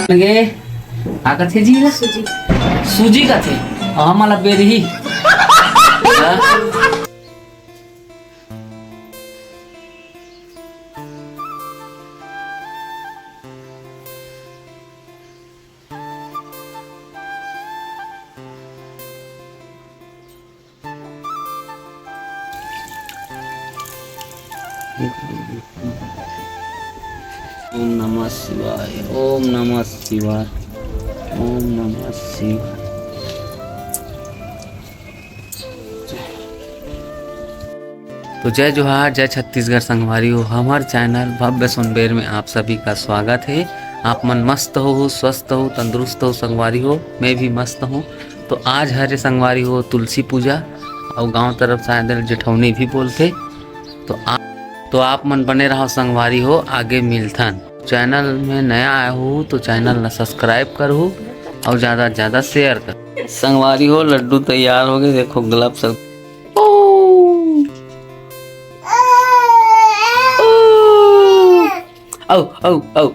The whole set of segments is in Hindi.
गे आका थे जी सूजी सूजी का थे हमारा बेरही ओम नमः शिवाय ओम नमः शिवाय ओम नमः शिवाय। तो जय जोहार जय छत्तीसगढ़ संगवारी हो। हमारे चैनल भव्य सुनबेर में आप सभी का स्वागत है। आप मन मस्त हो, स्वस्थ हो, तंदुरुस्त हो संगवारी हो। मैं भी मस्त हूँ। तो आज हरे संगवारी हो तुलसी पूजा और गांव तरफ शायद जेठौनी भी बोलते। तो आप मन बने रहो संगवारी हो, आगे मिलथन। चैनल में नया आया हो तो चैनल न सब्सक्राइब करो और ज़्यादा से ज़्यादा शेयर कर। संगवारी हो लड्डू तैयार हो गए, देखो ग्लव सब। औ औ औ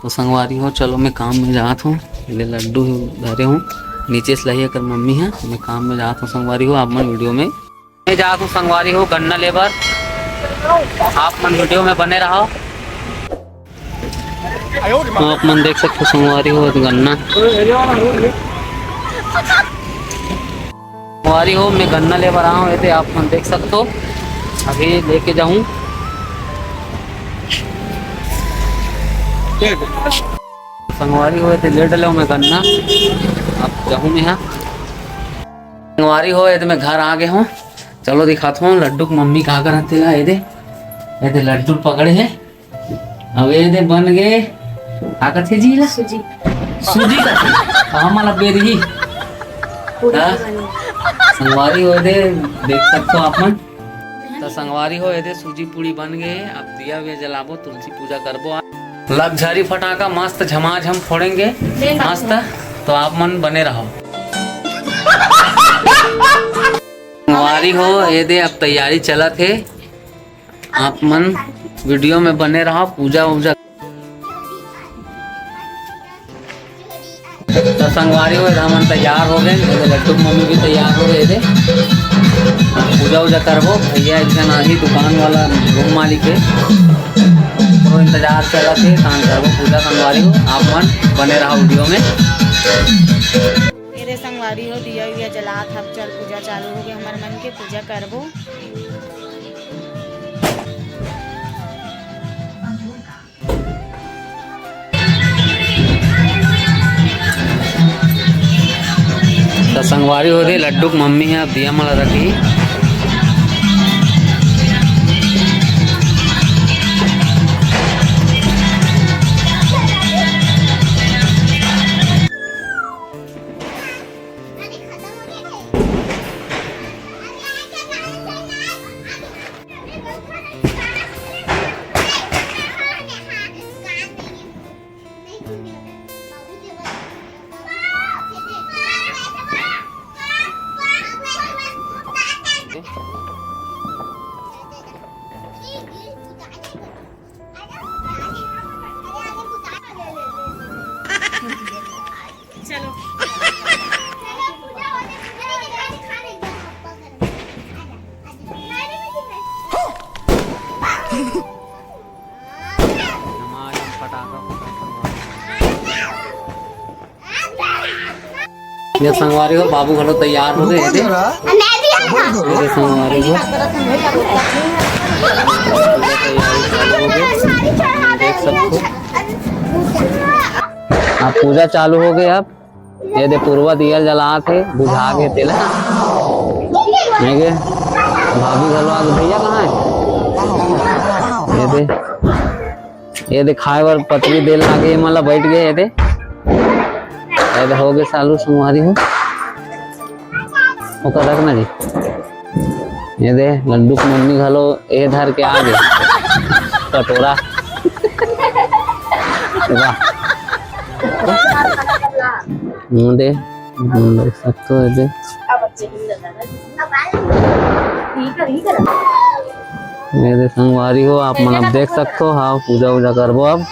तो संगवारी हो चलो मैं काम में जात हूँ। ले लड्डू धरे हूँ नीचे से लही कर मम्मी है, मैं काम में जाता हूँ संगवारी हो। आप मन वीडियो में मैं जाता हूँ संगवारी हो गन्ना लेबर। आप मन वीडियो में बने रहो। आप मन देख सकते हो संगवारी हो गन्ना संगवारी हो मैं गन्ना लेबर आया हूँ। ये आप मन देख सकते हो अभी लेके जाऊँ। संगवारी हो ले डलो मैं गन्ना अब जाऊँ मैं यहाँ। संगवारी हो ये मैं घर आ गए हूँ। चलो दिखाता हूँ लड्डू की मम्मी कहाँ कर रहते हैं। ये दे लड्डू पकड़े हैं अब ये दे बन गए आकर थे जी सूजी सूजी का हमारा बेरही संगवारी हो दे देख सकते हो आप मन। तो संगवारी हो ये सूजी पूड़ी बन गए। अब दिया हुआ जलाबो तुलसी पूजा करबो। लग्जरी फटाका मस्त झमाझम फोड़ेंगे मस्त। तो आप मन बने रहो। संगवारी हो ये दे अब तैयारी चला थे। आप मन वीडियो में बने रहो। पूजा वूजा तो संगवारी हो हमन तैयार हो गए। लड्डू मम्मी भी तैयार हो गए थे। पूजा वूजा करबो। भैया एक जन ही दुकान वाला रूम मालिक है तो इंतजार चला थे काम करबो पूजा। संगवारी हो आप मन बने रहो वीडियो में। मेरे संगवारी हो दिया हुआ जलात हम चल पूजा चालू हो गई। हमारे मन के पूजा करबो। तो संगवारी हो रही लड्डू की मम्मी है अब दिया मला रखी। चलो ये संगवारी हो बाबू घलो तैयार हो गए थे। संगवारी हो देख सकते आप पूजा चालू हो गई। अब ये दे पूर्वा दिया जला थे बुझा गए तेला भाभी घलो आगे। भैया कहाँ है ये दे खाए वर पतली देल लागे मतलब बैठ गए। ये दे हो गए चालू संगवारी हो रखना जी। ये दे लड्डू की मम्मी घलो ये धर के आ गए कटोरा। दे देख सकते हो। मेरे संगवारी हो आप मन अब देख सकते हो। हाँ पूजा वूजा करबो अब।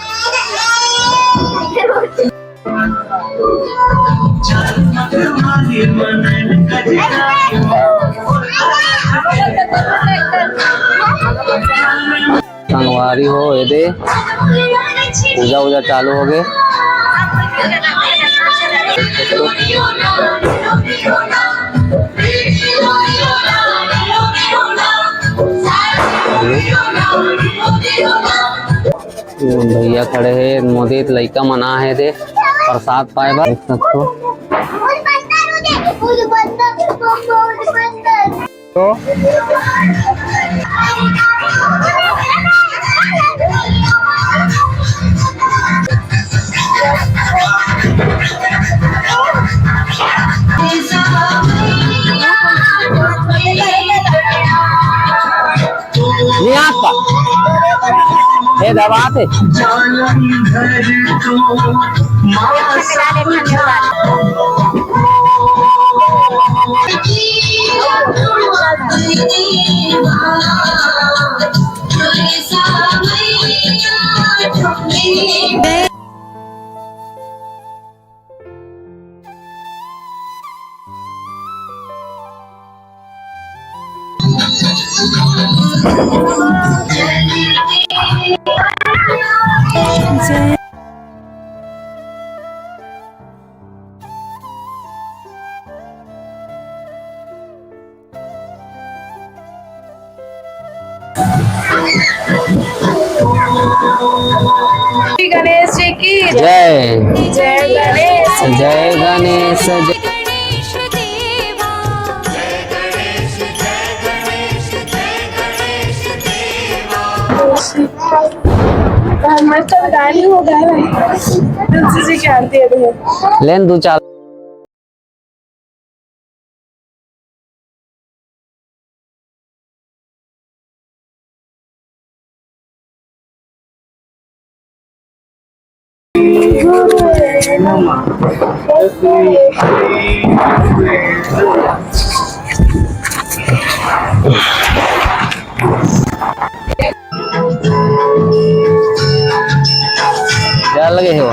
संगवारी हो ये दे पूजा वूजा चालू हो गए। भैया खड़े हैं मोदी लइका मना है दे प्रसाद पाए बा देख सकते हो। तो ये दबाते गणेश जी की जय जय गणेश जय गणेश जय। मस्त गाने हो गए तुलसी जी की आरती है। लेन दो चाल क्या लगे हो।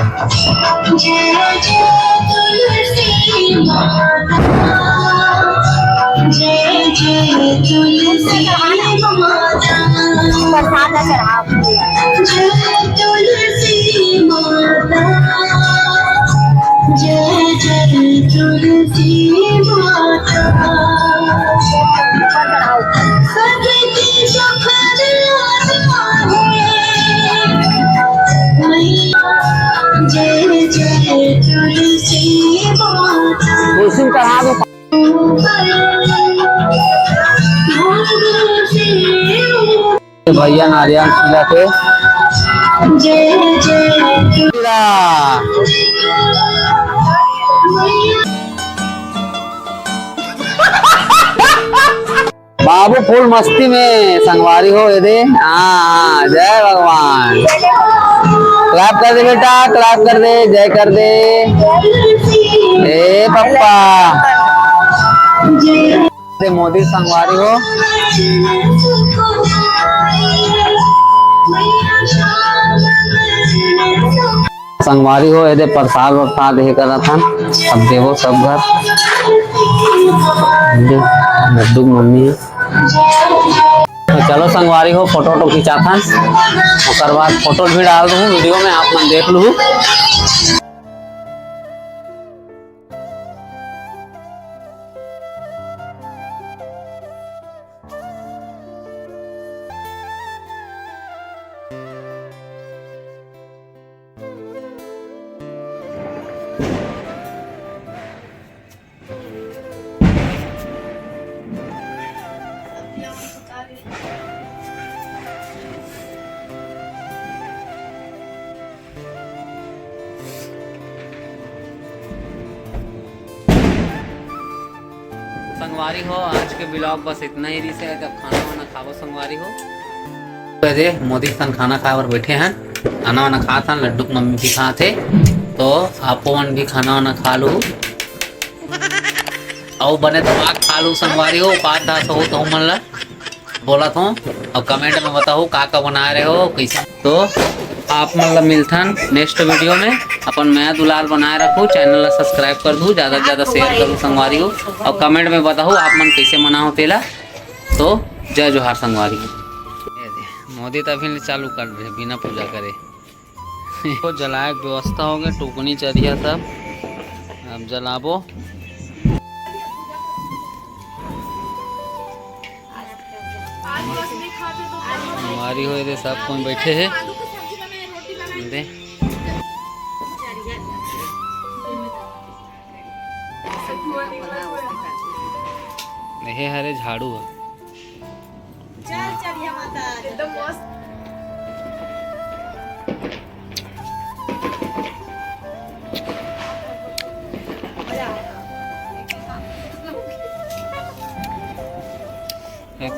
चढ़ा दो भैया नारियल खिला के बाबू फुल मस्ती में संगवारी हो ये दे। हाँ जय भगवान। क्लैप कर दे बेटा क्लैप कर दे जय कर दे। ए पप्पा मोदी संगवारी हो। संगवारी हो ये प्रसाद वरसाद ये करा था अब देवो सब घर लड्डू मम्मी है। तो चलो संगवारी हो फोटो वोटो खींचा था उसके बाद फोटो भी डाल दूँ वीडियो में आप मन देख लू। संगवारी हो आज के ब्लॉग बस इतना ही से। जब खाना वाना खाओ संगवारी हो वैसे मोदी संग खाना खाए और बैठे हैं खाना वाना खा था लड्डू मम्मी भी खा थे तो आपो मन भी खाना वाना खा लो और बने तो आग खा लू संगवारी हो 5-10 हो तो मन ला बोला तो और कमेंट में बताओ का बना रहे हो कैसे। तो आप मतलब मिलथन नेक्स्ट वीडियो में। अपन मैं दुलाल बनाए रखो, चैनल ला सब्सक्राइब कर दूँ, ज़्यादा से ज़्यादा शेयर करूँ संगवारी हो, और कमेंट में बताओ आप मन कैसे मनाओ तेला। तो जय जोहार संगवारी हो। मोदी तो अभी चालू कर रहे बिना पूजा करे। तो जलाए के व्यवस्था हो गया, टुकनी चरिया सब अब जलाबो। हमारी हो दे सब कौन बैठे हैं दे ये हरे झाड़ू है। एकदम मस्त। एक